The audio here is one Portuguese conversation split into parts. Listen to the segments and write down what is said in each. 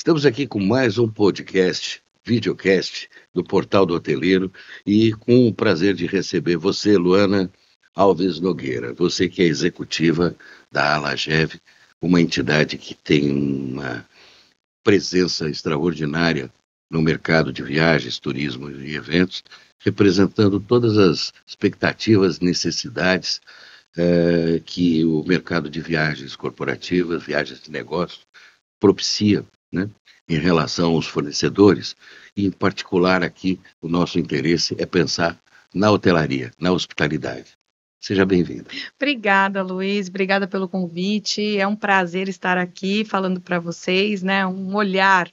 Estamos aqui com mais um podcast, videocast do Portal do Hoteleiro e com o prazer de receber você, Luana Alves Nogueira, você que é executiva da Alagev, uma entidade que tem uma presença extraordinária no mercado de viagens, turismo e eventos, representando todas as expectativas, necessidades que o mercado de viagens corporativas, viagens de negócio, propicia, né, em relação aos fornecedores, e em particular aqui o nosso interesse é pensar na hotelaria, na hospitalidade. Seja bem-vinda. Obrigada, Luiz, obrigada pelo convite, é um prazer estar aqui falando para vocês, né, um olhar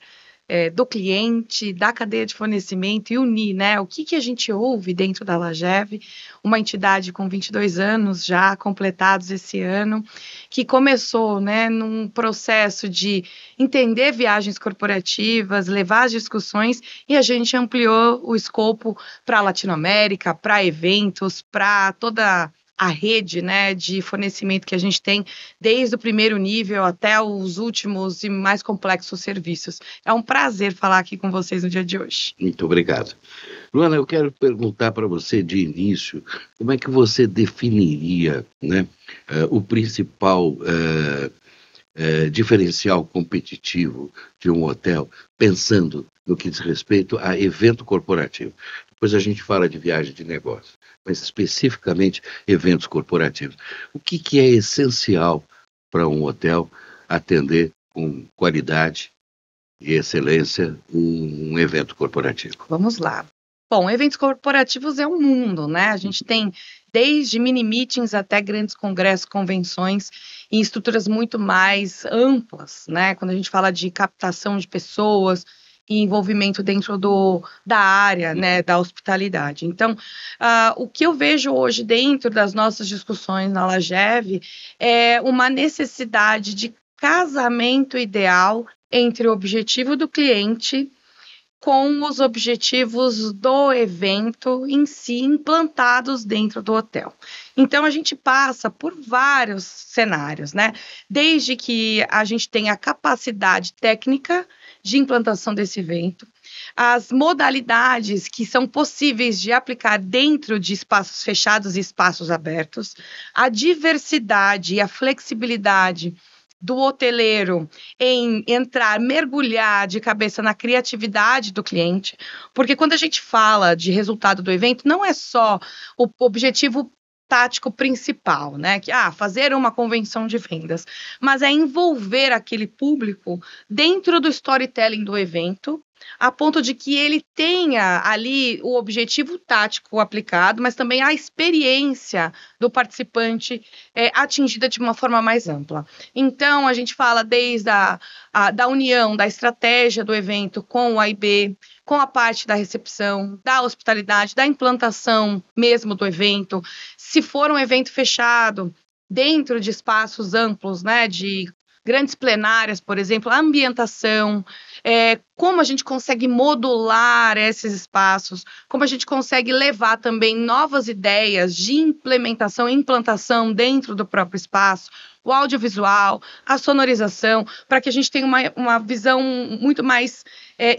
do cliente, da cadeia de fornecimento e unir, né, o que a gente ouve dentro da Alagev, uma entidade com 22 anos já completados esse ano, que começou, né, num processo de entender viagens corporativas, levar as discussões, e a gente ampliou o escopo para a Latinoamérica, para eventos, para toda a rede, né, de fornecimento que a gente tem, desde o primeiro nível até os últimos e mais complexos serviços. É um prazer falar aqui com vocês no dia de hoje. Muito obrigado. Luana, eu quero perguntar para você de início, como é que você definiria, né, o principal diferencial competitivo de um hotel, pensando no que diz respeito a evento corporativo. Depois a gente fala de viagem de negócio, mas especificamente eventos corporativos. O que é essencial para um hotel atender com qualidade e excelência um evento corporativo? Vamos lá. Bom, eventos corporativos é um mundo, né? A gente tem desde mini meetings até grandes congressos, convenções, em estruturas muito mais amplas, né? Quando a gente fala de captação de pessoas e envolvimento dentro da área, né, da hospitalidade. Então, o que eu vejo hoje dentro das nossas discussões na Alagev é uma necessidade de casamento ideal entre o objetivo do cliente com os objetivos do evento em si implantados dentro do hotel. Então, a gente passa por vários cenários, né? Desde que a gente tenha a capacidade técnica de implantação desse evento, as modalidades que são possíveis de aplicar dentro de espaços fechados e espaços abertos, a diversidade e a flexibilidade do hoteleiro em entrar, mergulhar de cabeça na criatividade do cliente, porque quando a gente fala de resultado do evento, não é só o objetivo tático principal, né, que fazer uma convenção de vendas, mas é envolver aquele público dentro do storytelling do evento, a ponto de que ele tenha ali o objetivo tático aplicado, mas também a experiência do participante atingida de uma forma mais ampla. Então, a gente fala desde da união, da estratégia do evento com o AIB, com a parte da recepção, da hospitalidade, da implantação mesmo do evento. Se for um evento fechado, dentro de espaços amplos, né, de grandes plenárias, por exemplo, a ambientação, como a gente consegue modular esses espaços, como a gente consegue levar também novas ideias de implementação e implantação dentro do próprio espaço, o audiovisual, a sonorização, para que a gente tenha uma visão muito mais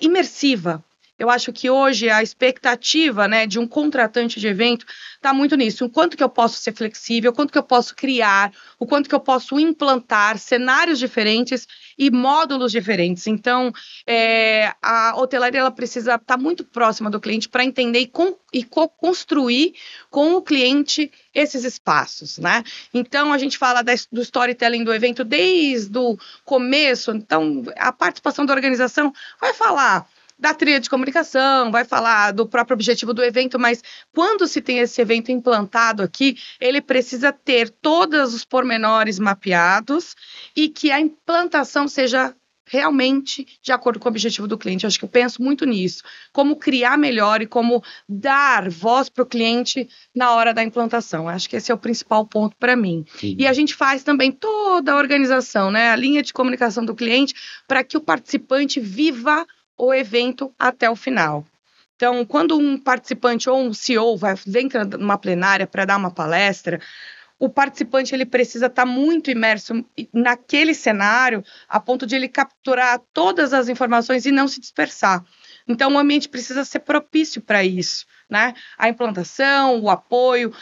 imersiva. Eu acho que hoje a expectativa, né, de um contratante de evento está muito nisso. O quanto que eu posso ser flexível, o quanto que eu posso criar, o quanto que eu posso implantar cenários diferentes e módulos diferentes. Então, a hotelaria ela precisa estar muito próxima do cliente para entender e construir com o cliente esses espaços, né? Então, a gente fala do storytelling do evento desde o começo. Então, a participação da organização vai falar da trilha de comunicação, vai falar do próprio objetivo do evento, mas quando se tem esse evento implantado aqui, ele precisa ter todos os pormenores mapeados e que a implantação seja realmente de acordo com o objetivo do cliente. Eu acho que eu penso muito nisso, como criar melhor e como dar voz para o cliente na hora da implantação. Eu acho que esse é o principal ponto para mim. Sim. E a gente faz também toda a organização, né, a linha de comunicação do cliente para que o participante viva o evento até o final. Então, quando um participante ou um CEO entra numa plenária para dar uma palestra, o participante ele precisa estar muito imerso naquele cenário, a ponto de ele capturar todas as informações e não se dispersar. Então, o ambiente precisa ser propício para isso, né? A implantação, o apoio,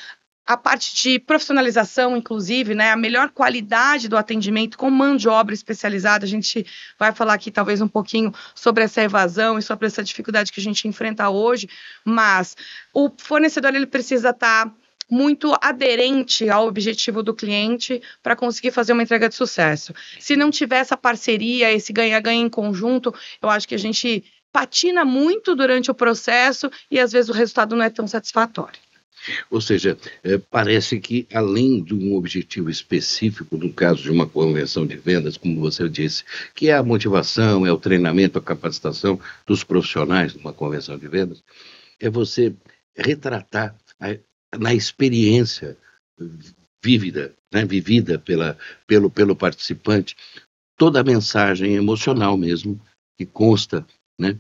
a parte de profissionalização, inclusive, né? A melhor qualidade do atendimento com mão de obra especializada. A gente vai falar aqui talvez um pouquinho sobre essa evasão e sobre essa dificuldade que a gente enfrenta hoje, mas o fornecedor ele precisa estar muito aderente ao objetivo do cliente para conseguir fazer uma entrega de sucesso. Se não tiver essa parceria, esse ganha-ganha em conjunto, eu acho que a gente patina muito durante o processo e às vezes o resultado não é tão satisfatório. Ou seja, parece que além de um objetivo específico, no caso de uma convenção de vendas, como você disse, que é a motivação, é o treinamento, a capacitação dos profissionais de uma convenção de vendas, é você retratar na experiência vívida, né, vivida pelo participante, toda a mensagem emocional mesmo, que consta, né,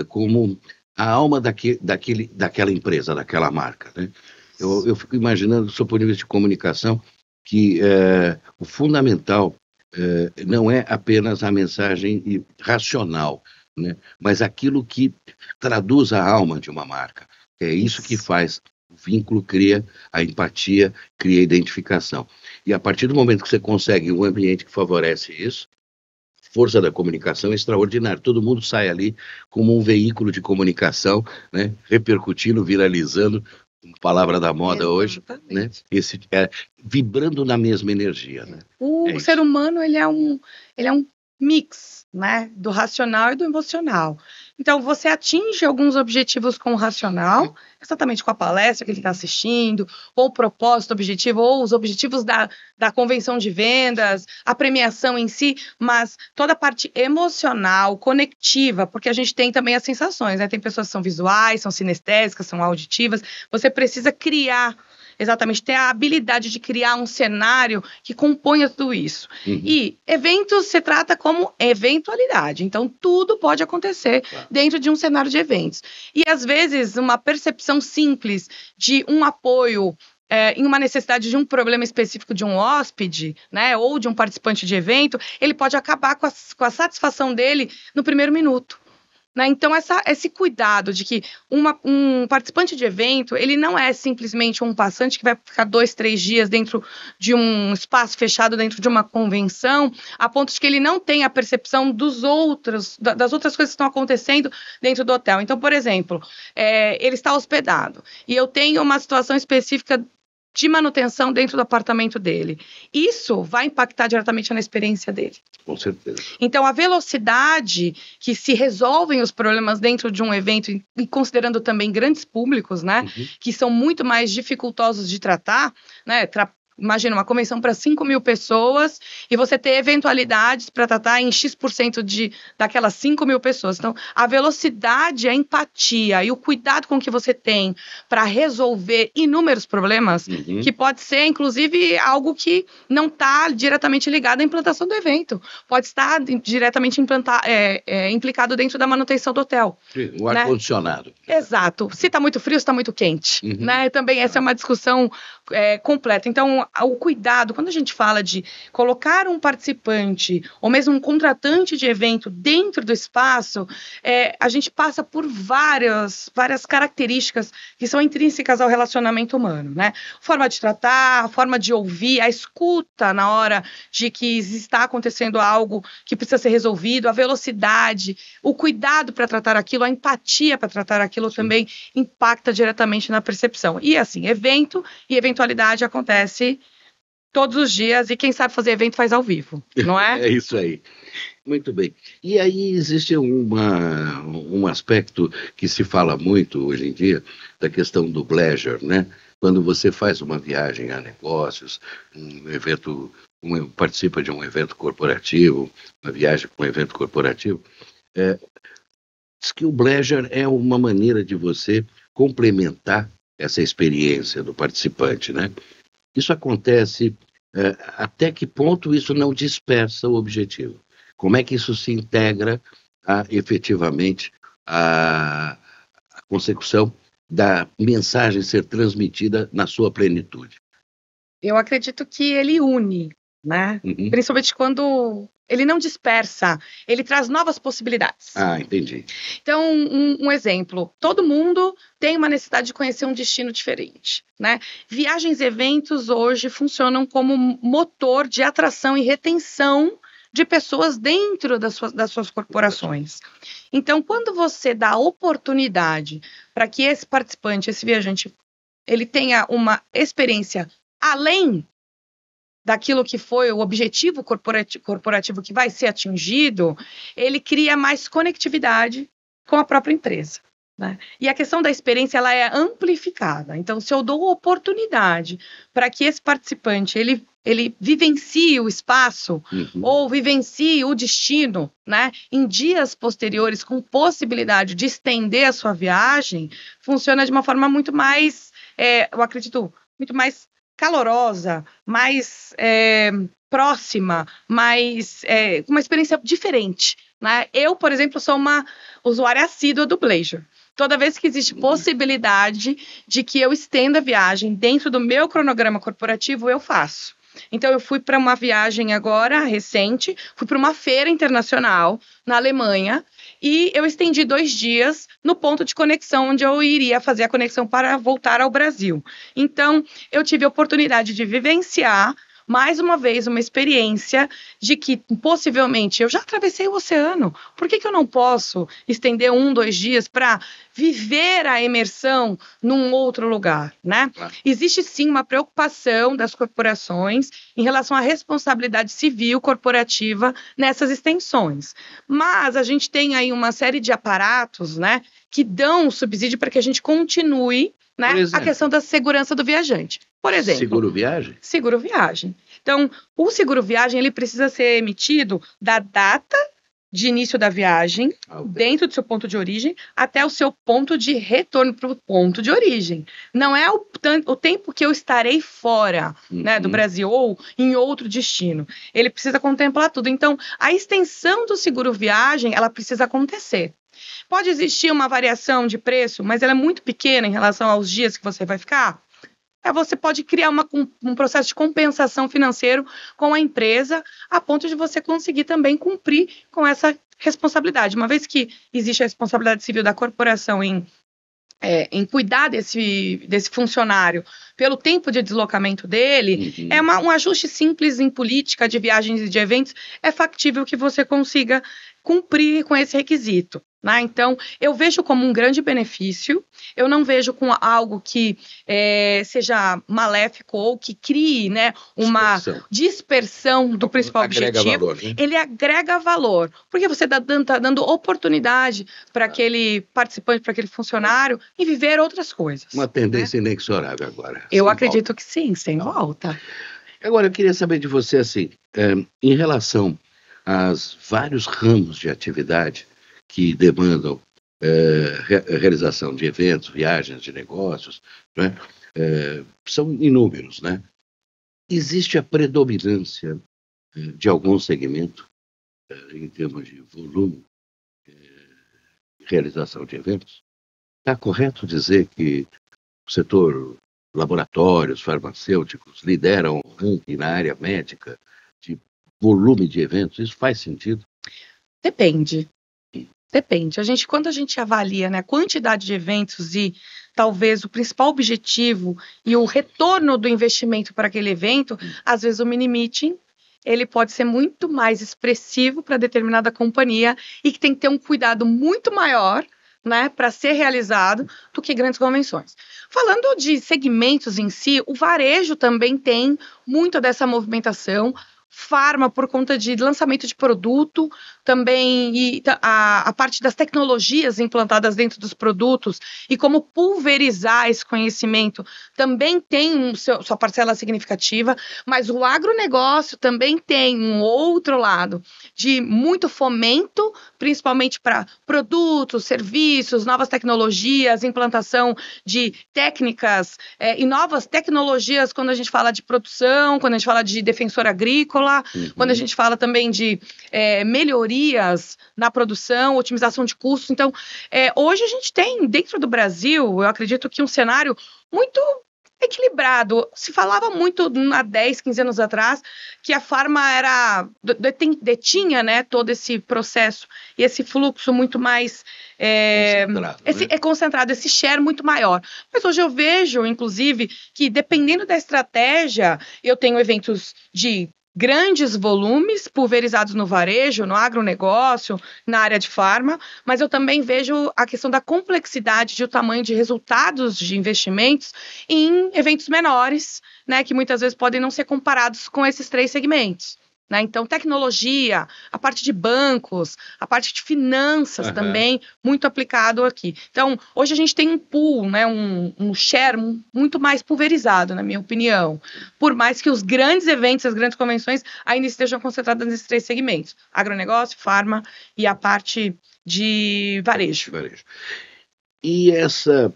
como a alma daquela empresa, daquela marca. Né? Eu fico imaginando, do seu ponto de vista de comunicação, que o fundamental não é apenas a mensagem racional, né, mas aquilo que traduz a alma de uma marca. É isso que faz o vínculo, cria a empatia, cria a identificação. E a partir do momento que você consegue um ambiente que favorece isso, força da comunicação é extraordinária. Todo mundo sai ali como um veículo de comunicação, né, repercutindo, viralizando, palavra da moda. Exatamente. Hoje, né, vibrando na mesma energia. Né? O ser humano ele é um mix, né, do racional e do emocional. Então, você atinge alguns objetivos com o racional, exatamente com a palestra que ele está assistindo, ou o propósito, objetivo, ou os objetivos da convenção de vendas, a premiação em si, mas toda a parte emocional, conectiva, porque a gente tem também as sensações, né? Tem pessoas que são visuais, são sinestésicas, são auditivas, você precisa criar, exatamente, ter a habilidade de criar um cenário que componha tudo isso. Uhum. E eventos se trata como eventualidade. Então, tudo pode acontecer dentro de um cenário de eventos. E, às vezes, uma percepção simples de um apoio em uma necessidade de um problema específico de um hóspede, né, ou de um participante de evento, ele pode acabar com a satisfação dele no primeiro minuto. Né? Então, esse cuidado de que um participante de evento, ele não é simplesmente um passante que vai ficar 2, 3 dias dentro de um espaço fechado, dentro de uma convenção, a ponto de que ele não tem a percepção das outras coisas que estão acontecendo dentro do hotel. Então, por exemplo, ele está hospedado e eu tenho uma situação específica de manutenção dentro do apartamento dele. Isso vai impactar diretamente na experiência dele. Com certeza. Então, a velocidade que se resolvem os problemas dentro de um evento, e considerando também grandes públicos, né, que são muito mais dificultosos de tratar, né, imagina uma convenção para 5.000 pessoas e você ter eventualidades para tratar em X% daquelas 5.000 pessoas. Então, a velocidade, a empatia e o cuidado com que você tem para resolver inúmeros problemas, que pode ser, inclusive, algo que não está diretamente ligado à implantação do evento. Pode estar diretamente implicado dentro da manutenção do hotel. Sim, o ar-condicionado. Né? Exato. Se está muito frio, se está muito quente. Né? Também essa é uma discussão completa. Então, o cuidado, quando a gente fala de colocar um participante ou mesmo um contratante de evento dentro do espaço, a gente passa por várias características que são intrínsecas ao relacionamento humano, né? Forma de tratar, a forma de ouvir, a escuta na hora de que está acontecendo algo que precisa ser resolvido, a velocidade, o cuidado para tratar aquilo, a empatia para tratar aquilo também impacta diretamente na percepção. E assim, evento e eventualidade acontece todos os dias, e quem sabe fazer evento faz ao vivo, não é? É isso aí. Muito bem. E aí existe um aspecto que se fala muito hoje em dia, da questão do pleasure, né? Quando você faz uma viagem a negócios, um evento, participa de um evento corporativo, uma viagem para um evento corporativo, diz que o pleasure é uma maneira de você complementar essa experiência do participante, né? Isso acontece, até que ponto isso não dispersa o objetivo? Como é que isso se integra efetivamente a consecução da mensagem ser transmitida na sua plenitude? Eu acredito que ele une, né? Uhum. Principalmente quando ele não dispersa, ele traz novas possibilidades. Ah, entendi. Então, um exemplo, todo mundo tem uma necessidade de conhecer um destino diferente, né? Viagens e eventos hoje funcionam como motor de atração e retenção de pessoas dentro das suas corporações. Então, quando você dá oportunidade para que esse participante, esse viajante, ele tenha uma experiência além daquilo que foi o objetivo corporativo que vai ser atingido, ele cria mais conectividade com a própria empresa, né? E a questão da experiência, ela é amplificada. Então, se eu dou oportunidade para que esse participante, ele vivencie o espaço ou vivencie o destino, né, em dias posteriores, com possibilidade de estender a sua viagem, funciona de uma forma muito mais, eu acredito, muito mais calorosa, mais próxima, mais uma experiência diferente, né? Eu, por exemplo, sou uma usuária assídua do Bleisure. Toda vez que existe possibilidade de que eu estenda a viagem dentro do meu cronograma corporativo, eu faço. Então, eu fui para uma viagem agora, recente, fui para uma feira internacional na Alemanha e eu estendi 2 dias no ponto de conexão onde eu iria fazer a conexão para voltar ao Brasil. Então, eu tive a oportunidade de vivenciar mais uma vez uma experiência de que possivelmente eu já atravessei o oceano, por que eu não posso estender 1, 2 dias para viver a imersão num outro lugar, né? Claro. Existe sim uma preocupação das corporações em relação à responsabilidade civil corporativa nessas extensões, mas a gente tem aí uma série de aparatos, né, que dão subsídio para que a gente continue, né, a questão da segurança do viajante. Por exemplo, seguro viagem? Seguro viagem. Então, o seguro viagem, ele precisa ser emitido da data de início da viagem, dentro do seu ponto de origem, até o seu ponto de retorno para o ponto de origem. Não é o tempo que eu estarei fora, né, do Brasil ou em outro destino. Ele precisa contemplar tudo. Então, a extensão do seguro viagem, ela precisa acontecer. Pode existir uma variação de preço, mas ela é muito pequena em relação aos dias que você vai ficar. Você pode criar um processo de compensação financeiro com a empresa, a ponto de você conseguir também cumprir com essa responsabilidade. Uma vez que existe a responsabilidade civil da corporação em cuidar desse funcionário pelo tempo de deslocamento dele, um ajuste simples em política de viagens e de eventos, é factível que você consiga cumprir com esse requisito, né? Então, eu vejo como um grande benefício, eu não vejo como algo que seja maléfico ou que crie, né, uma dispersão do principal objetivo. Valor, né? Ele agrega valor, porque você está dando oportunidade para aquele participante, para aquele funcionário, em viver outras coisas. Uma tendência inexorável agora. Eu acredito que sim, sem volta. Agora, eu queria saber de você, assim, em relação aos vários ramos de atividade que demandam realização de eventos, viagens, de negócios, né? São inúmeros, né? Existe a predominância de algum segmento em termos de volume de realização de eventos? Está correto dizer que o setor laboratórios farmacêuticos lideram o ranking na área médica de volume de eventos? Isso faz sentido? Depende. Quando a gente avalia, né, a quantidade de eventos e talvez o principal objetivo e o retorno do investimento para aquele evento, às vezes o mini meeting ele pode ser muito mais expressivo para determinada companhia e que tem que ter um cuidado muito maior, né, para ser realizado do que grandes convenções. Falando de segmentos em si, o varejo também tem muito dessa movimentação. Farma, por conta de lançamento de produto, também e a parte das tecnologias implantadas dentro dos produtos e como pulverizar esse conhecimento também tem sua parcela significativa, mas o agronegócio também tem um outro lado de muito fomento, principalmente para produtos, serviços, novas tecnologias, implantação de técnicas e novas tecnologias quando a gente fala de produção, quando a gente fala de defensor agrícola, quando a gente fala também de melhorias na produção, otimização de custos. Então, hoje a gente tem, dentro do Brasil, eu acredito que um cenário muito equilibrado. Se falava muito há 10, 15 anos atrás que a farma detinha, né, todo esse processo e esse fluxo muito mais concentrado, esse share muito maior. Mas hoje eu vejo, inclusive, que dependendo da estratégia, eu tenho eventos de grandes volumes pulverizados no varejo, no agronegócio, na área de farma, mas eu também vejo a questão da complexidade de o tamanho de resultados de investimentos em eventos menores, né, que muitas vezes podem não ser comparados com esses 3 segmentos. Né? Então, tecnologia, a parte de bancos, a parte de finanças também, muito aplicado aqui. Então, hoje a gente tem um pool, né, um share muito mais pulverizado, na minha opinião. Por mais que os grandes eventos, as grandes convenções ainda estejam concentradas nesses 3 segmentos. Agronegócio, farma e a parte de varejo. E essa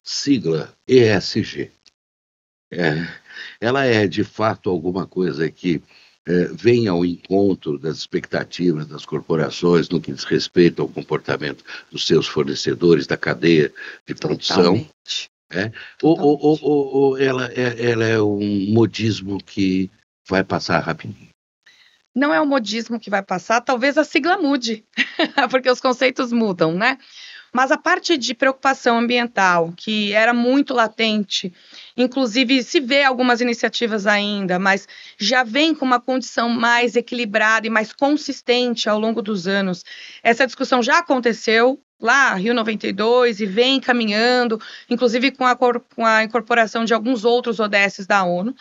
sigla ESG, ela é de fato alguma coisa que vem ao encontro das expectativas das corporações no que diz respeito ao comportamento dos seus fornecedores, da cadeia de produção? Ou ela é um modismo que vai passar rapidinho? Não é um modismo que vai passar, talvez a sigla mude, porque os conceitos mudam, né? Mas a parte de preocupação ambiental, que era muito latente, inclusive se vê algumas iniciativas ainda, mas já vem com uma condição mais equilibrada e mais consistente ao longo dos anos. Essa discussão já aconteceu lá, Rio 92, e vem caminhando, inclusive com a incorporação de alguns outros ODSs da ONU,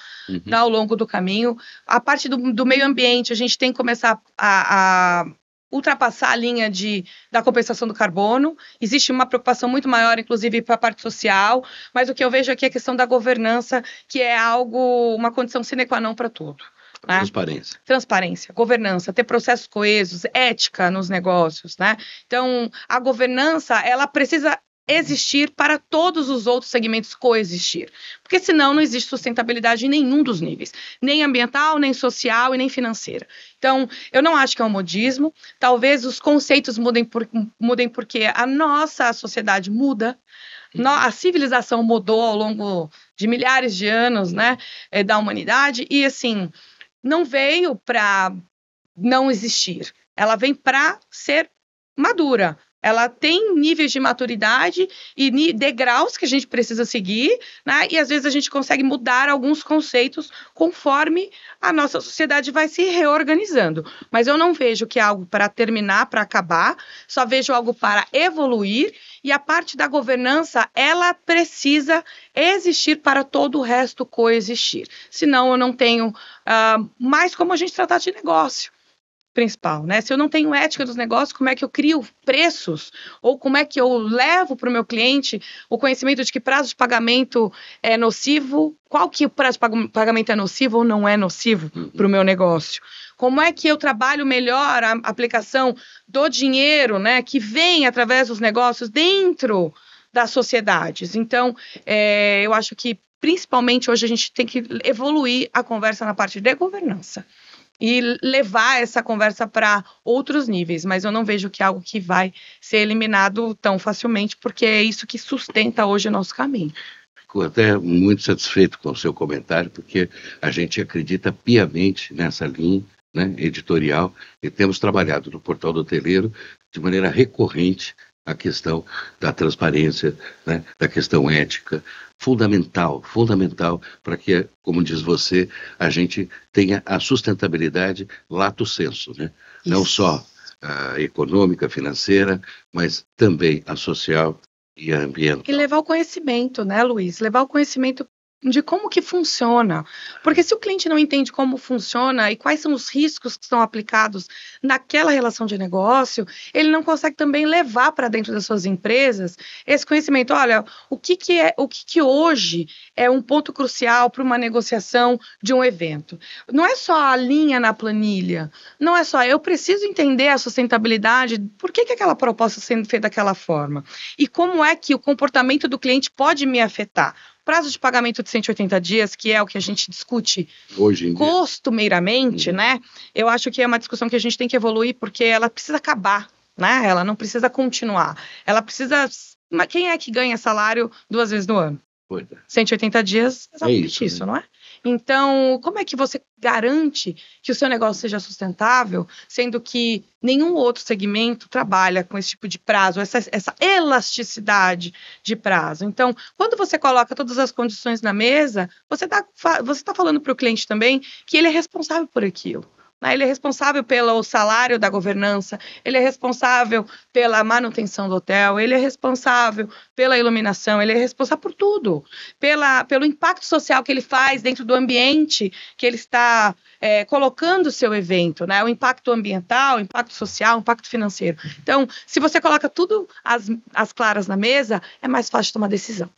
ao longo do caminho. A parte do meio ambiente, a gente tem que começar a ultrapassar a linha da compensação do carbono. Existe uma preocupação muito maior, inclusive, para a parte social, mas o que eu vejo aqui é a questão da governança, que é uma condição sine qua non para tudo. Né? Transparência, governança, ter processos coesos, ética nos negócios, né? Então, a governança, ela precisa existir para todos os outros segmentos coexistir, porque senão não existe sustentabilidade em nenhum dos níveis, nem ambiental, nem social e nem financeira. Então, eu não acho que é um modismo, talvez os conceitos mudem porque a nossa sociedade muda, a civilização mudou ao longo de milhares de anos, né, da humanidade, e assim, não veio para não existir, ela vem para ser madura. Ela tem níveis de maturidade e degraus que a gente precisa seguir, né? E às vezes a gente consegue mudar alguns conceitos conforme a nossa sociedade vai se reorganizando. Mas eu não vejo que é algo para terminar, para acabar, só vejo algo para evoluir, e a parte da governança, ela precisa existir para todo o resto coexistir. Senão eu não tenho mais como a gente tratar de negócio principal, né? Se eu não tenho ética dos negócios, como é que eu crio preços? Ou como é que eu levo para o meu cliente o conhecimento de que prazo de pagamento é nocivo? Qual que o prazo de pagamento é nocivo ou não é nocivo para o meu negócio? Como é que eu trabalho melhor a aplicação do dinheiro, né, que vem através dos negócios dentro das sociedades? Então, eu acho que, principalmente, hoje a gente tem que evoluir a conversa na parte de governança e levar essa conversa para outros níveis, mas eu não vejo que é algo que vai ser eliminado tão facilmente, porque é isso que sustenta hoje o nosso caminho. Fico até muito satisfeito com o seu comentário, porque a gente acredita piamente nessa linha, né, editorial, e temos trabalhado no Portal do Hoteleiro de maneira recorrente a questão da transparência, né, da questão ética, fundamental para que, como diz você, a gente tenha a sustentabilidade lato sensu, né? Não só a econômica, financeira, mas também a social e a ambiental. E levar o conhecimento, né, Luiz? Levar o conhecimento de como que funciona. Porque se o cliente não entende como funciona e quais são os riscos que são aplicados naquela relação de negócio, ele não consegue também levar para dentro das suas empresas esse conhecimento. Olha, o que hoje é um ponto crucial para uma negociação de um evento. Não é só a linha na planilha, não é só eu preciso entender a sustentabilidade, por que aquela proposta está sendo feita daquela forma? E como é que o comportamento do cliente pode me afetar? Prazo de pagamento de 180 dias, que é o que a gente discute hoje costumeiramente, né? Eu acho que é uma discussão que a gente tem que evoluir, porque ela precisa acabar, né? Ela não precisa continuar. Ela precisa... Quem é que ganha salário 2 vezes no ano? Pois é. 180 dias, exatamente isso, isso, né? não é? Então, como é que você garante que o seu negócio seja sustentável, sendo que nenhum outro segmento trabalha com esse tipo de prazo, essa elasticidade de prazo? Então, quando você coloca todas as condições na mesa, você tá falando para o cliente também que ele é responsável por aquilo. Ele é responsável pelo salário da governança, ele é responsável pela manutenção do hotel, ele é responsável pela iluminação, ele é responsável por tudo, pelo impacto social que ele faz dentro do ambiente que ele está colocando o seu evento, né? O impacto ambiental, o impacto social, o impacto financeiro. Então, se você coloca tudo as claras na mesa, é mais fácil de tomar decisão.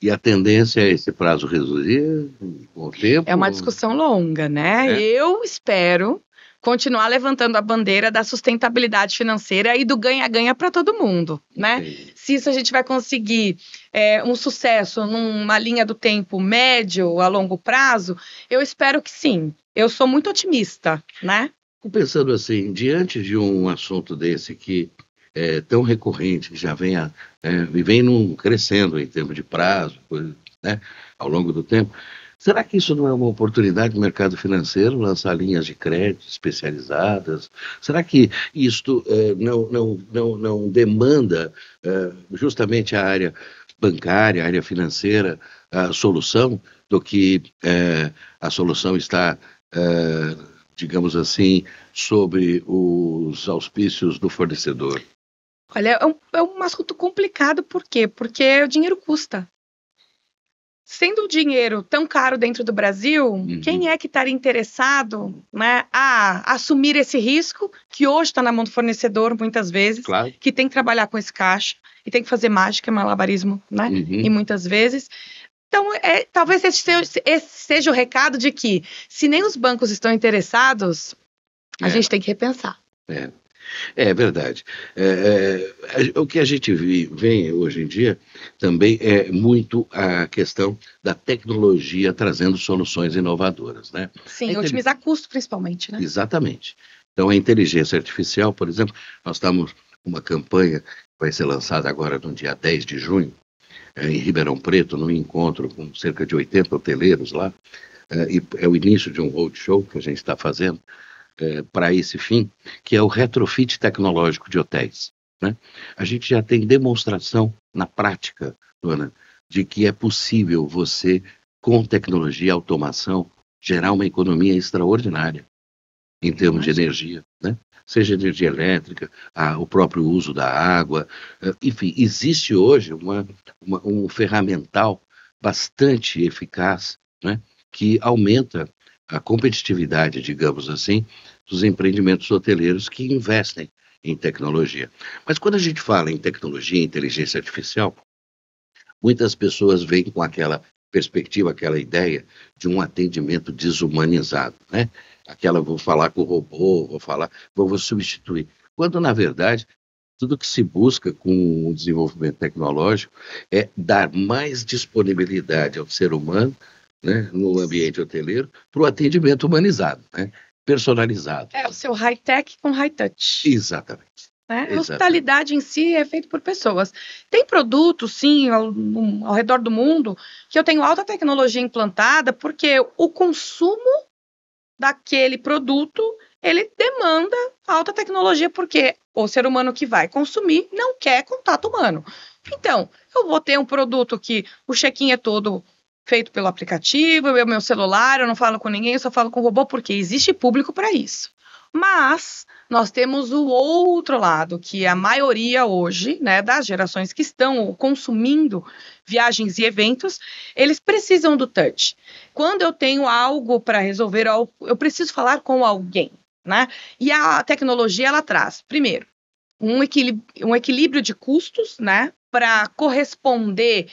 E a tendência é esse prazo reduzir com o tempo? É uma discussão longa, né? Eu espero continuar levantando a bandeira da sustentabilidade financeira e do ganha-ganha para todo mundo, né? Se isso a gente vai conseguir um sucesso numa linha do tempo médio a longo prazo, eu espero que sim. Eu sou muito otimista, né? Fico pensando assim, diante de um assunto desse que é tão recorrente, que já vem crescendo em termos de prazo, né, ao longo do tempo, será que isso não é uma oportunidade do mercado financeiro, lançar linhas de crédito especializadas? Será que isto não demanda justamente a área bancária, a área financeira, a solução, do que a solução está, digamos assim, sobre os auspícios do fornecedor? Olha, é um assunto complicado, por quê? Porque o dinheiro custa. Sendo o dinheiro tão caro dentro do Brasil, quem é que estaria interessado, né, a assumir esse risco, que hoje está na mão do fornecedor, muitas vezes, Claro. que tem que trabalhar com esse caixa, e tem que fazer mágica, malabarismo, né, e muitas vezes. Então, talvez esse seja o recado de que, se nem os bancos estão interessados, a gente tem que repensar. É verdade. O que a gente vê hoje em dia também é muito a questão da tecnologia trazendo soluções inovadoras, né? Sim, otimizar custo principalmente, né? Exatamente. Então, a inteligência artificial, por exemplo, nós estamos com uma campanha que vai ser lançada agora no dia 10 de junho, em Ribeirão Preto, num encontro com cerca de 80 hoteleiros lá, e é o início de um roadshow que a gente está fazendo, para esse fim, que é o retrofit tecnológico de hotéis, né? A gente já tem demonstração na prática, Luana, de que é possível você, com tecnologia e automação, gerar uma economia extraordinária em termos de energia, né? Seja energia elétrica, o próprio uso da água, enfim, existe hoje um ferramental bastante eficaz, né, que aumenta a competitividade, digamos assim, dos empreendimentos hoteleiros que investem em tecnologia. Mas quando a gente fala em tecnologia e inteligência artificial, muitas pessoas vêm com aquela perspectiva, aquela ideia de um atendimento desumanizado, né? Vou falar com o robô, vou substituir. Quando, na verdade, tudo que se busca com o desenvolvimento tecnológico é dar mais disponibilidade ao ser humano, né, no ambiente hoteleiro, para o atendimento humanizado, né, personalizado. O seu high-tech com high-touch. Exatamente. A hospitalidade em si é feita por pessoas. Tem produtos, sim, ao redor do mundo, que eu tenho alta tecnologia implantada, porque o consumo daquele produto, ele demanda alta tecnologia, porque o ser humano que vai consumir não quer contato humano. Então, eu vou ter um produto que o check-in é todo feito pelo aplicativo, meu celular, eu não falo com ninguém, eu só falo com o robô, porque existe público para isso. Mas nós temos o outro lado, que a maioria hoje, né, das gerações que estão consumindo viagens e eventos, eles precisam do touch. Quando eu tenho algo para resolver, eu preciso falar com alguém, né? E a tecnologia, ela traz, primeiro, um equilíbrio de custos, né, para corresponder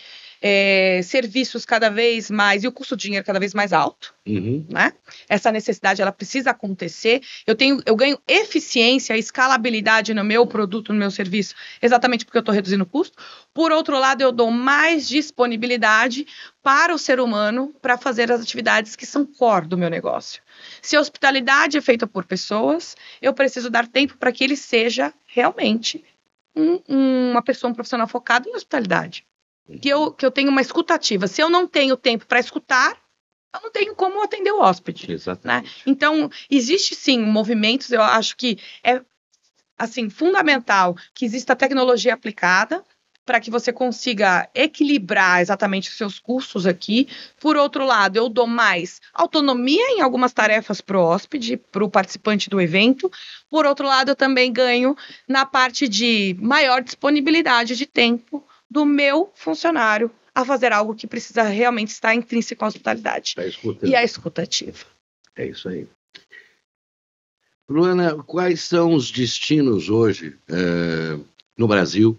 serviços cada vez mais, e o custo do dinheiro cada vez mais alto, né? Essa necessidade, ela precisa acontecer. Eu ganho eficiência, escalabilidade no meu produto, no meu serviço, exatamente porque eu estou reduzindo o custo. Por outro lado, eu dou mais disponibilidade para o ser humano para fazer as atividades que são core do meu negócio. Se a hospitalidade é feita por pessoas, eu preciso dar tempo para que ele seja realmente uma pessoa, um profissional focado em hospitalidade. que eu tenho uma escutativa. Se eu não tenho tempo para escutar, eu não tenho como atender o hóspede. Exatamente. Né? Então, existe sim movimentos, eu acho que é assim, fundamental que exista tecnologia aplicada para que você consiga equilibrar exatamente os seus custos aqui. Por outro lado, eu dou mais autonomia em algumas tarefas para o hóspede, para o participante do evento. Por outro lado, eu também ganho na parte de maior disponibilidade de tempo do meu funcionário a fazer algo que precisa realmente estar intrínseco à hospitalidade. E a escutativa. É isso aí. Luana, quais são os destinos hoje no Brasil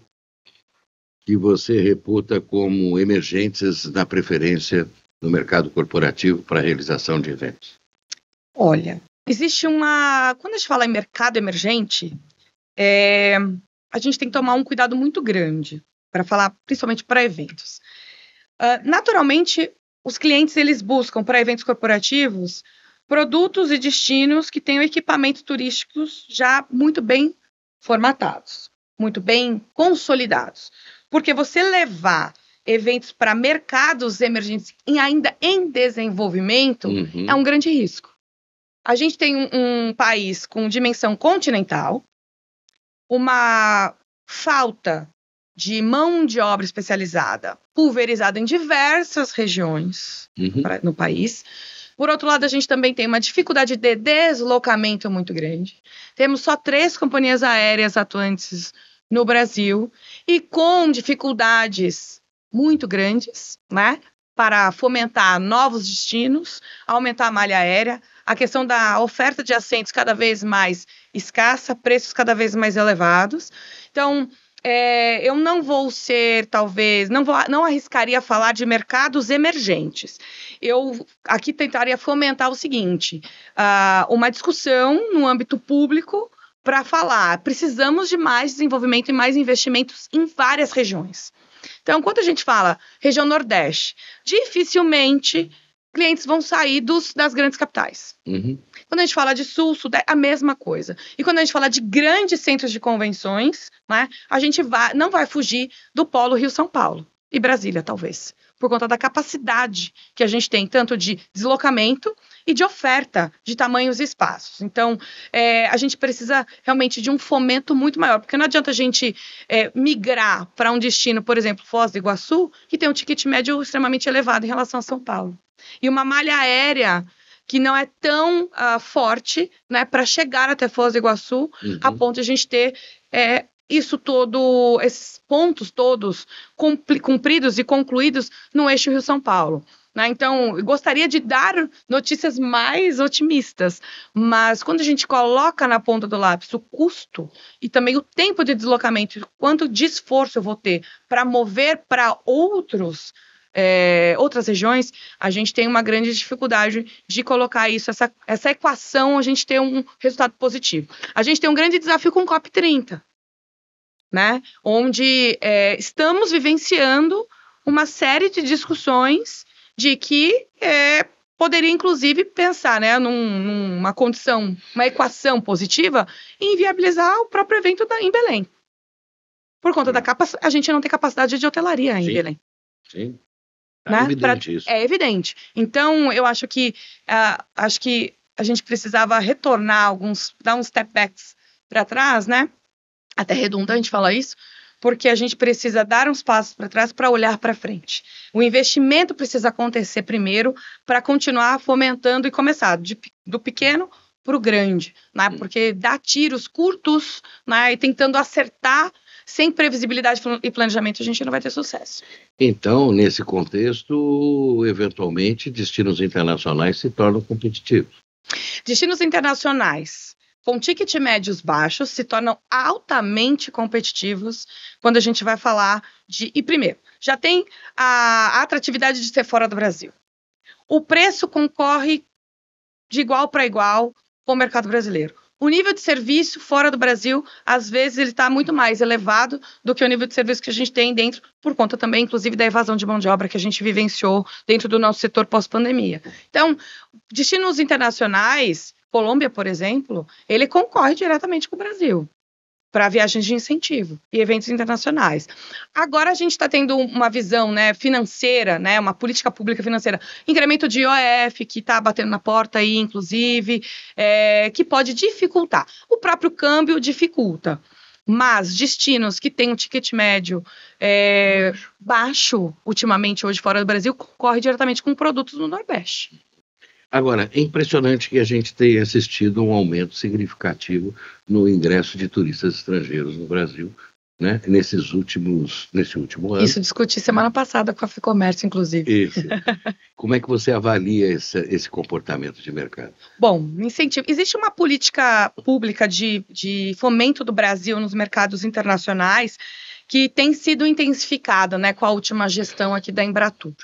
que você reputa como emergentes na preferência no mercado corporativo para a realização de eventos? Olha, existe quando a gente fala em mercado emergente, a gente tem que tomar um cuidado muito grande para falar, principalmente para eventos. Naturalmente, os clientes eles buscam para eventos corporativos produtos e destinos que tenham equipamentos turísticos já muito bem formatados, muito bem consolidados. Porque você levar eventos para mercados emergentes ainda em desenvolvimento é um grande risco. A gente tem um país com dimensão continental, uma falta de mão de obra especializada, pulverizada em diversas regiões no país. Por outro lado, a gente também tem uma dificuldade de deslocamento muito grande. Temos só 3 companhias aéreas atuantes no Brasil e com dificuldades muito grandes, né, para fomentar novos destinos, aumentar a malha aérea, a questão da oferta de assentos cada vez mais escassa, preços cada vez mais elevados. Então, eu não vou ser, talvez, não arriscaria falar de mercados emergentes. Eu aqui tentaria fomentar o seguinte, uma discussão no âmbito público para falar, precisamos de mais desenvolvimento e mais investimentos em várias regiões. Então, quando a gente fala região Nordeste, dificilmente clientes vão sair das grandes capitais. Quando a gente fala de Sul, Sudeste, a mesma coisa. E quando a gente fala de grandes centros de convenções, né, a gente não vai fugir do polo Rio-São Paulo e Brasília, talvez, por conta da capacidade que a gente tem, tanto de deslocamento e de oferta de tamanhos e espaços. Então, a gente precisa realmente de um fomento muito maior, porque não adianta a gente migrar para um destino, por exemplo, Foz do Iguaçu, que tem um ticket médio extremamente elevado em relação a São Paulo. E uma malha aérea que não é tão forte, né, para chegar até Foz do Iguaçu, a ponto de a gente ter esses pontos todos cumpridos e concluídos no eixo Rio-São Paulo. Né? Então, eu gostaria de dar notícias mais otimistas, mas quando a gente coloca na ponta do lápis o custo e também o tempo de deslocamento, quanto de esforço eu vou ter para mover para outras regiões, a gente tem uma grande dificuldade de colocar isso, essa equação, a gente ter um resultado positivo. A gente tem um grande desafio com o COP30, né? Onde estamos vivenciando uma série de discussões de que poderia, inclusive, pensar, né, numa condição, uma equação positiva e inviabilizar o próprio evento em Belém. Por conta a gente não tem capacidade de hotelaria em Belém. Sim. Né? É evidente isso. É evidente. Então, eu acho que a gente precisava retornar dar uns step backs para trás, né? Até redundante falar isso, porque a gente precisa dar uns passos para trás para olhar para frente. O investimento precisa acontecer primeiro para continuar fomentando e começar do pequeno para o grande, né? Porque dar tiros curtos, né, e tentando acertar sem previsibilidade e planejamento, a gente não vai ter sucesso. Então, nesse contexto, eventualmente, destinos internacionais se tornam competitivos. Destinos internacionais com ticket médios baixos se tornam altamente competitivos quando a gente vai falar E primeiro, já tem a atratividade de ser fora do Brasil. O preço concorre de igual para igual com o mercado brasileiro. O nível de serviço fora do Brasil, às vezes, ele está muito mais elevado do que o nível de serviço que a gente tem dentro, por conta também, inclusive, da evasão de mão de obra que a gente vivenciou dentro do nosso setor pós-pandemia. Então, destinos internacionais, Colômbia, por exemplo, ele concorre diretamente com o Brasil. para viagens de incentivo e eventos internacionais. Agora a gente está tendo uma visão, né, financeira, né, uma política pública financeira, incremento de IOF, que está batendo na porta aí, inclusive, que pode dificultar. O próprio câmbio dificulta. Mas destinos que têm um ticket médio baixo, ultimamente, hoje fora do Brasil, concorre diretamente com produtos no Nordeste. Agora, é impressionante que a gente tenha assistido um aumento significativo no ingresso de turistas estrangeiros no Brasil, né? Nesse último ano. Isso discuti semana passada com a Ficomércio, inclusive. Isso. Como é que você avalia esse comportamento de mercado? Bom, incentivo. Existe uma política pública de fomento do Brasil nos mercados internacionais que tem sido intensificada, né, com a última gestão aqui da Embratur.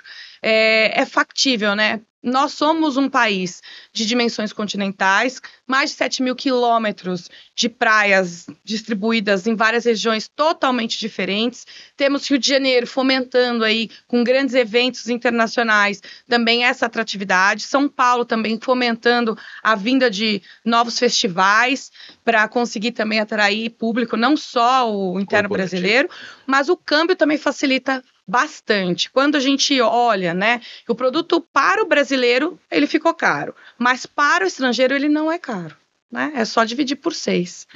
É factível, né? Nós somos um país de dimensões continentais, mais de 7 mil quilômetros de praias distribuídas em várias regiões totalmente diferentes. Temos Rio de Janeiro fomentando aí, com grandes eventos internacionais, também essa atratividade. São Paulo também fomentando a vinda de novos festivais para conseguir também atrair público, não só o interno brasileiro, mas o câmbio também facilita bastante. Quando a gente olha, né, o produto para o brasileiro, ele ficou caro, mas para o estrangeiro ele não é caro, né? É só dividir por 6,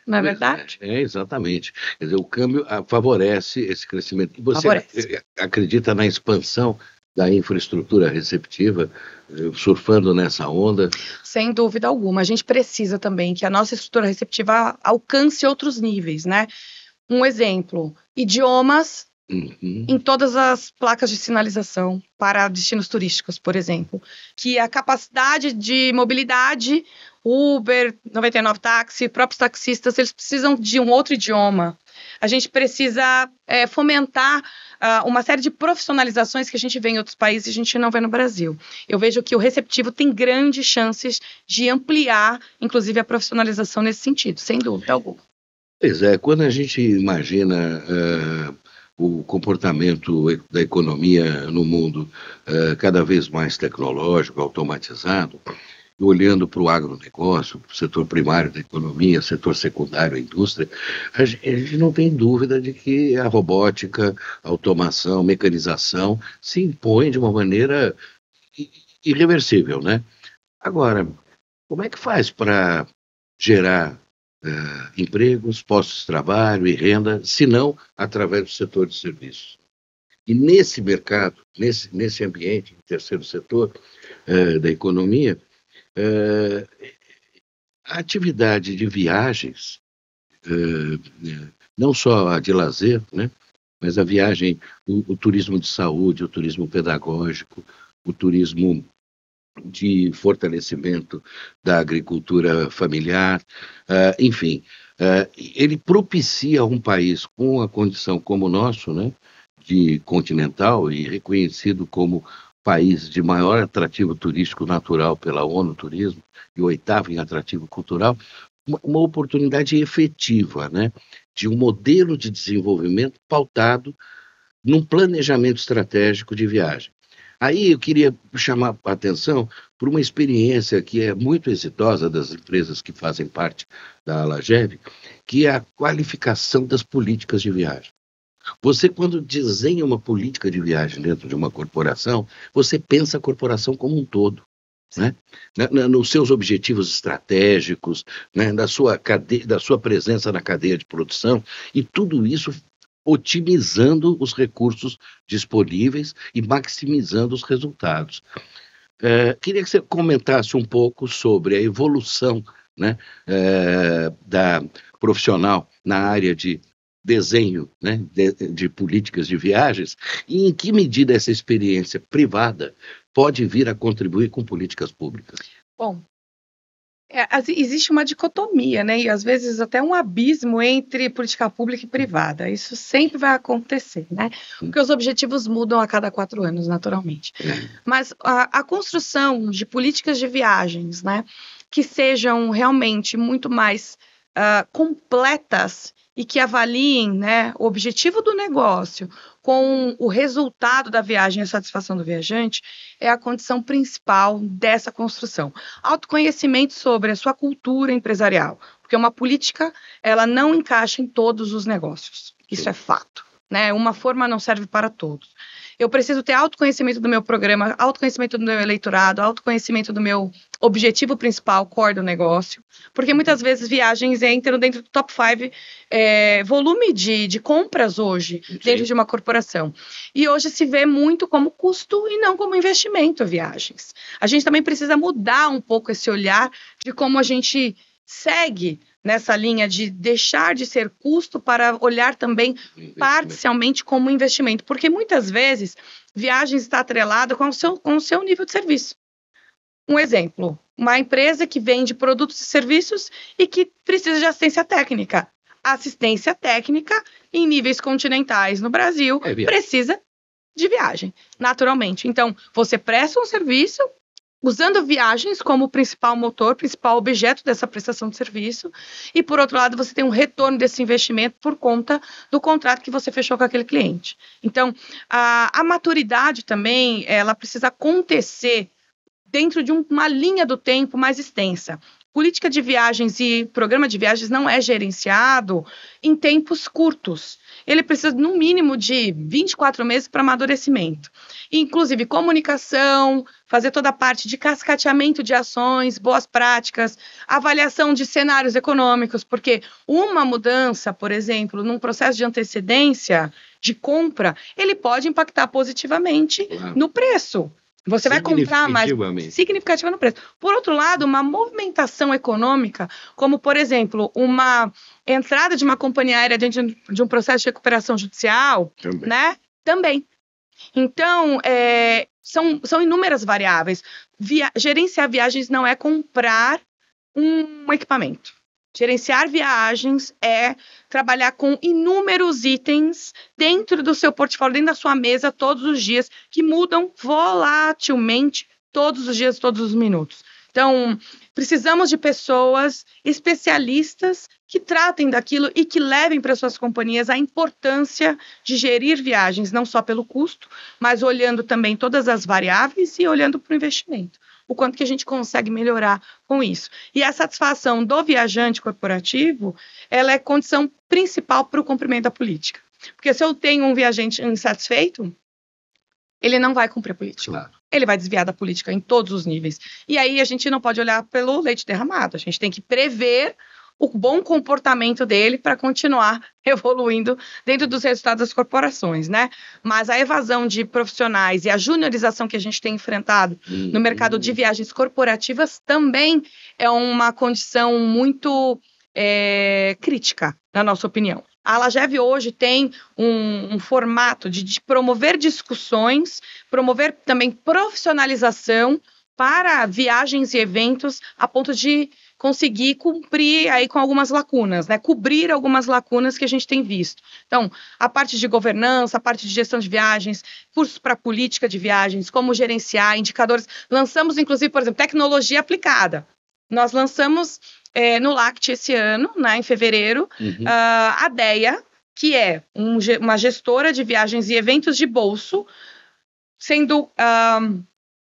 não é verdade? Exatamente. Quer dizer, o câmbio favorece esse crescimento. E você acredita na expansão da infraestrutura receptiva, surfando nessa onda? Sem dúvida alguma. A gente precisa também que a nossa estrutura receptiva alcance outros níveis, né? Um exemplo, idiomas em todas as placas de sinalização para destinos turísticos, por exemplo. Que a capacidade de mobilidade, Uber, 99 Táxi, próprios taxistas, eles precisam de um outro idioma. A gente precisa fomentar uma série de profissionalizações que a gente vê em outros países e a gente não vê no Brasil. Eu vejo que o receptivo tem grandes chances de ampliar, inclusive, a profissionalização nesse sentido, sem dúvida alguma. Pois é, quando a gente imagina o comportamento da economia no mundo cada vez mais tecnológico, automatizado, olhando para o agronegócio, para o setor primário da economia, setor secundário, a indústria, a gente não tem dúvida de que a robótica, a automação, a mecanização se impõe de uma maneira irreversível, né? Agora, como é que faz para gerar empregos, postos de trabalho e renda, se não através do setor de serviços? E nesse mercado, nesse ambiente, terceiro setor da economia, a atividade de viagens, não só a de lazer, né, mas a viagem, o turismo de saúde, o turismo pedagógico, o turismo de fortalecimento da agricultura familiar, enfim, ele propicia um país com a condição como o nosso, né, de continental e reconhecido como país de maior atrativo turístico natural pela ONU Turismo e 8º em atrativo cultural, uma oportunidade efetiva, né, de um modelo de desenvolvimento pautado num planejamento estratégico de viagem. Aí eu queria chamar a atenção por uma experiência que é muito exitosa das empresas que fazem parte da Alagev, que é a qualificação das políticas de viagem. Você, quando desenha uma política de viagem dentro de uma corporação, você pensa a corporação como um todo, né? Nos seus objetivos estratégicos, né? da sua presença na cadeia de produção, e tudo isso otimizando os recursos disponíveis e maximizando os resultados. Queria que você comentasse um pouco sobre a evolução, né, da profissional na área de desenho, né, de políticas de viagens, e em que medida essa experiência privada pode vir a contribuir com políticas públicas. Bom, existe uma dicotomia, né, e às vezes até um abismo entre política pública e privada. Isso sempre vai acontecer, né, porque os objetivos mudam a cada 4 anos, naturalmente. Mas a construção de políticas de viagens, né, que sejam realmente muito mais completas e que avaliem, né, o objetivo do negócio com o resultado da viagem e a satisfação do viajante, é a condição principal dessa construção. Autoconhecimento sobre a sua cultura empresarial, Porque uma política, ela não encaixa em todos os negócios. Isso é fato, né? Uma forma não serve para todos. Eu preciso ter autoconhecimento do meu programa, autoconhecimento do meu eleitorado, autoconhecimento do meu objetivo principal, core do negócio, porque muitas vezes viagens entram dentro do top 5 volume de compras hoje, dentro de uma corporação. E hoje se vê muito como custo e não como investimento viagens. A gente também precisa mudar um pouco esse olhar de como a gente segue nessa linha de deixar de ser custo para olhar também parcialmente como investimento, porque muitas vezes viagens está atrelada com o seu nível de serviço. Um exemplo, uma empresa que vende produtos e serviços e que precisa de assistência técnica. Assistência técnica em níveis continentais no Brasil precisa de viagem, naturalmente. Então, você presta um serviço usando viagens como principal motor, principal objeto dessa prestação de serviço, e por outro lado você tem um retorno desse investimento por conta do contrato que você fechou com aquele cliente. Então, a maturidade também, ela precisa acontecer dentro de uma linha do tempo mais extensa. Política de viagens e programa de viagens não é gerenciado em tempos curtos. Ele precisa, no mínimo, de 24 meses para amadurecimento. Inclusive, comunicação, fazer toda a parte de cascateamento de ações, boas práticas, avaliação de cenários econômicos, porque uma mudança, por exemplo, num processo de antecedência de compra, ele pode impactar positivamente no preço. Você vai comprar mais significativa no preço. Por outro lado, uma movimentação econômica, como, por exemplo, uma entrada de uma companhia aérea dentro de um processo de recuperação judicial, né? Também. Então, são inúmeras variáveis. Gerenciar viagens não é comprar um equipamento. Gerenciar viagens é trabalhar com inúmeros itens dentro do seu portfólio, dentro da sua mesa, todos os dias, que mudam volatilmente todos os dias, todos os minutos. Então, precisamos de pessoas especialistas que tratem daquilo e que levem para suas companhias a importância de gerir viagens, não só pelo custo, mas olhando também todas as variáveis e olhando para o investimento. O quanto que a gente consegue melhorar com isso. E a satisfação do viajante corporativo, ela é condição principal para o cumprimento da política. Porque se eu tenho um viajante insatisfeito, ele não vai cumprir a política. Claro. Ele vai desviar da política em todos os níveis. E aí a gente não pode olhar pelo leite derramado. A gente tem que prever o bom comportamento dele para continuar evoluindo dentro dos resultados das corporações, né? Mas a evasão de profissionais e a juniorização que a gente tem enfrentado no mercado de viagens corporativas também é uma condição muito crítica, na nossa opinião. A Alagev hoje tem um formato de promover discussões, promover também profissionalização para viagens e eventos a ponto de conseguir cumprir aí com algumas lacunas, né? Cobrir algumas lacunas que a gente tem visto. Então, a parte de governança, a parte de gestão de viagens, cursos para política de viagens, como gerenciar, indicadores. Lançamos, inclusive, por exemplo, tecnologia aplicada. Nós lançamos no LACT esse ano, né, em fevereiro, a DEA, que é uma gestora de viagens e eventos de bolso, sendo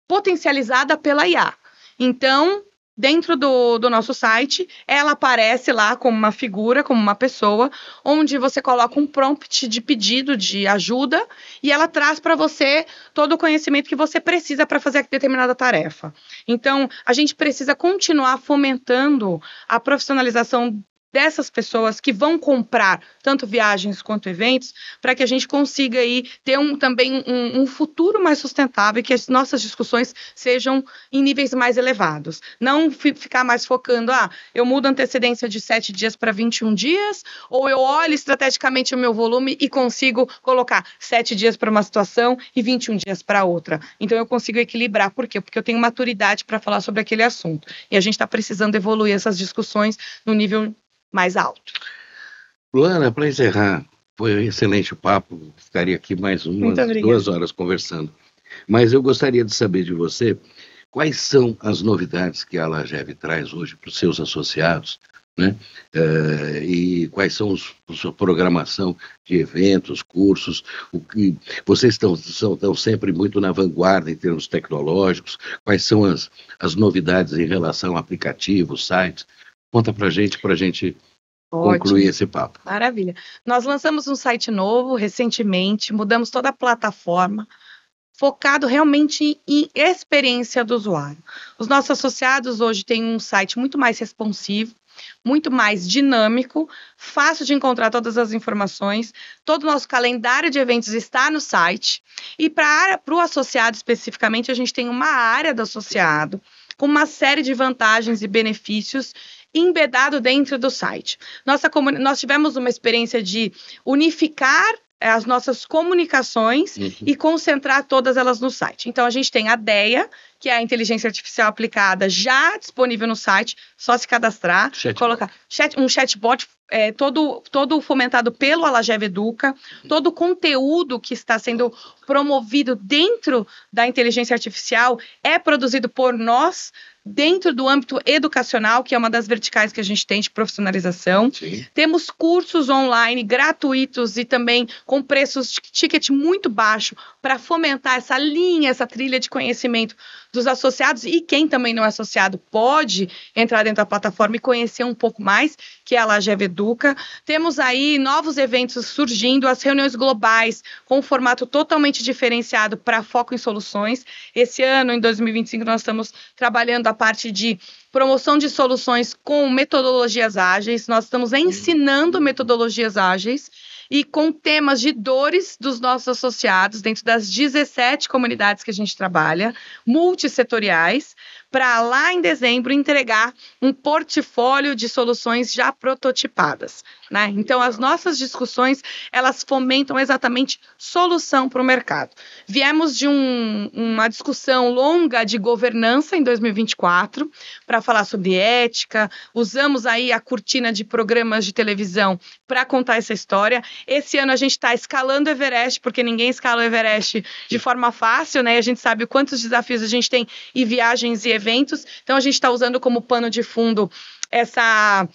potencializada pela IA. Então, dentro do nosso site, ela aparece lá como uma figura, como uma pessoa, onde você coloca um prompt de pedido de ajuda e ela traz para você todo o conhecimento que você precisa para fazer determinada tarefa. Então, a gente precisa continuar fomentando a profissionalização dessas pessoas que vão comprar tanto viagens quanto eventos, para que a gente consiga aí ter também um futuro mais sustentável e que as nossas discussões sejam em níveis mais elevados. Não ficar mais focando, eu mudo a antecedência de 7 dias para 21 dias, ou eu olho estrategicamente o meu volume e consigo colocar 7 dias para uma situação e 21 dias para outra. Então eu consigo equilibrar. Por quê? Porque eu tenho maturidade para falar sobre aquele assunto. E a gente está precisando evoluir essas discussões no nível mais alto. Luana, para encerrar, foi um excelente papo, ficaria aqui mais 2 horas conversando. Mas eu gostaria de saber de você quais são as novidades que a Alagev traz hoje para os seus associados, né? E quais são a sua programação de eventos, cursos, o que vocês estão sempre muito na vanguarda em termos tecnológicos, quais são as novidades em relação a aplicativos, sites. Conta pra gente concluir esse papo. Maravilha. Nós lançamos um site novo recentemente, mudamos toda a plataforma, focado realmente em experiência do usuário. Os nossos associados hoje têm um site muito mais responsivo, muito mais dinâmico, fácil de encontrar todas as informações. Todo o nosso calendário de eventos está no site. E para o associado especificamente, a gente tem uma área do associado com uma série de vantagens e benefícios embedado dentro do site. Nós tivemos uma experiência de unificar as nossas comunicações e concentrar todas elas no site. Então, a gente tem a DEA, que é a inteligência artificial aplicada, já disponível no site, só se cadastrar, colocar um chatbot todo fomentado pelo Alagev Educa, todo o conteúdo que está sendo promovido dentro da inteligência artificial é produzido por nós, dentro do âmbito educacional, que é uma das verticais que a gente tem de profissionalização. Sim. Temos cursos online gratuitos e também com preços de ticket muito baixo para fomentar essa linha, essa trilha de conhecimento dos associados, e quem também não é associado pode entrar dentro da plataforma e conhecer um pouco mais, que é a Alagev Educa. Temos aí novos eventos surgindo, as reuniões globais com um formato totalmente diferenciado para foco em soluções. Esse ano, em 2025, nós estamos trabalhando a parte de promoção de soluções com metodologias ágeis. Nós estamos ensinando metodologias ágeis e com temas de dores dos nossos associados dentro das 17 comunidades que a gente trabalha, multissetoriais, para lá em dezembro entregar um portfólio de soluções já prototipadas, né? Então, as nossas discussões, elas fomentam exatamente solução para o mercado. Viemos de uma discussão longa de governança em 2024 para falar sobre ética, usamos aí a cortina de programas de televisão para contar essa história. Esse ano a gente está escalando o Everest, porque ninguém escala o Everest de forma fácil, né? A gente sabe quantos desafios a gente tem em viagens e eventos, então a gente está usando como pano de fundo essa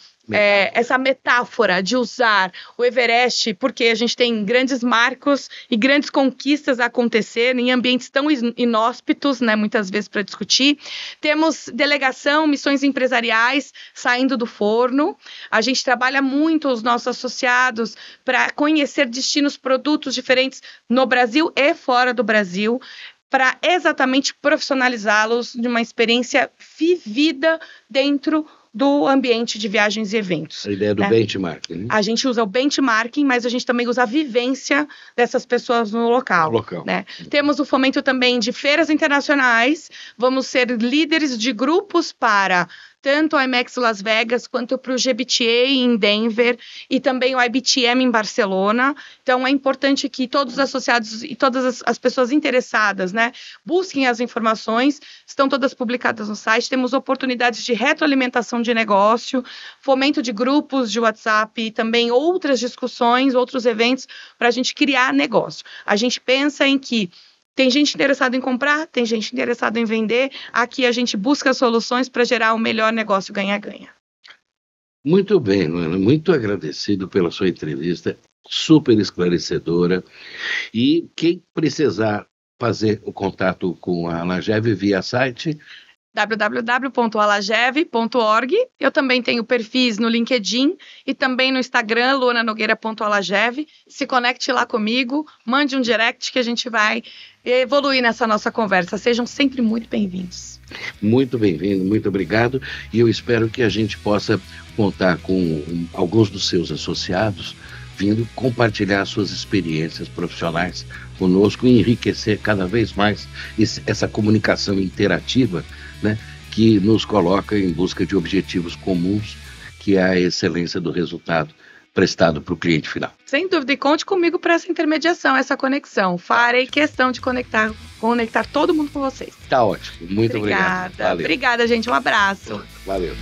metáfora de usar o Everest, porque a gente tem grandes marcos e grandes conquistas a acontecer em ambientes tão inóspitos, né, muitas vezes para discutir. Temos delegação, missões empresariais saindo do forno. A gente trabalha muito os nossos associados para conhecer destinos, produtos diferentes no Brasil e fora do Brasil, para exatamente profissionalizá-los de uma experiência vivida dentro do ambiente de viagens e eventos. A ideia do benchmarking, né? A gente usa o benchmarking, mas a gente também usa a vivência dessas pessoas no local. Né? Temos o fomento também de feiras internacionais, vamos ser líderes de grupos para tanto o IMEX Las Vegas, quanto para o GBTA em Denver e também o IBTM em Barcelona. Então, é importante que todos os associados e todas as pessoas interessadas, né, busquem as informações, estão todas publicadas no site. Temos oportunidades de retroalimentação de negócio, fomento de grupos de WhatsApp e também outras discussões, outros eventos para a gente criar negócio. A gente pensa em que tem gente interessada em comprar, tem gente interessada em vender. Aqui a gente busca soluções para gerar o melhor negócio ganha-ganha. Muito bem, Luana. Muito agradecido pela sua entrevista, super esclarecedora. E quem precisar fazer o contato com a Alagev via site www.alagev.org. Eu também tenho perfis no LinkedIn e também no Instagram, luananogueira.alagev. Se conecte lá comigo, mande um direct que a gente vai evoluir nessa nossa conversa. Sejam sempre muito bem-vindos. Muito bem-vindo, muito obrigado. E eu espero que a gente possa contar com alguns dos seus associados vindo compartilhar suas experiências profissionais conosco e enriquecer cada vez mais essa comunicação interativa, né, que nos coloca em busca de objetivos comuns, que é a excelência do resultado prestado para o cliente final. Sem dúvida, e conte comigo para essa intermediação, essa conexão. Farei questão de conectar todo mundo com vocês. Tá ótimo, muito obrigado. Obrigada, gente, um abraço. Valeu.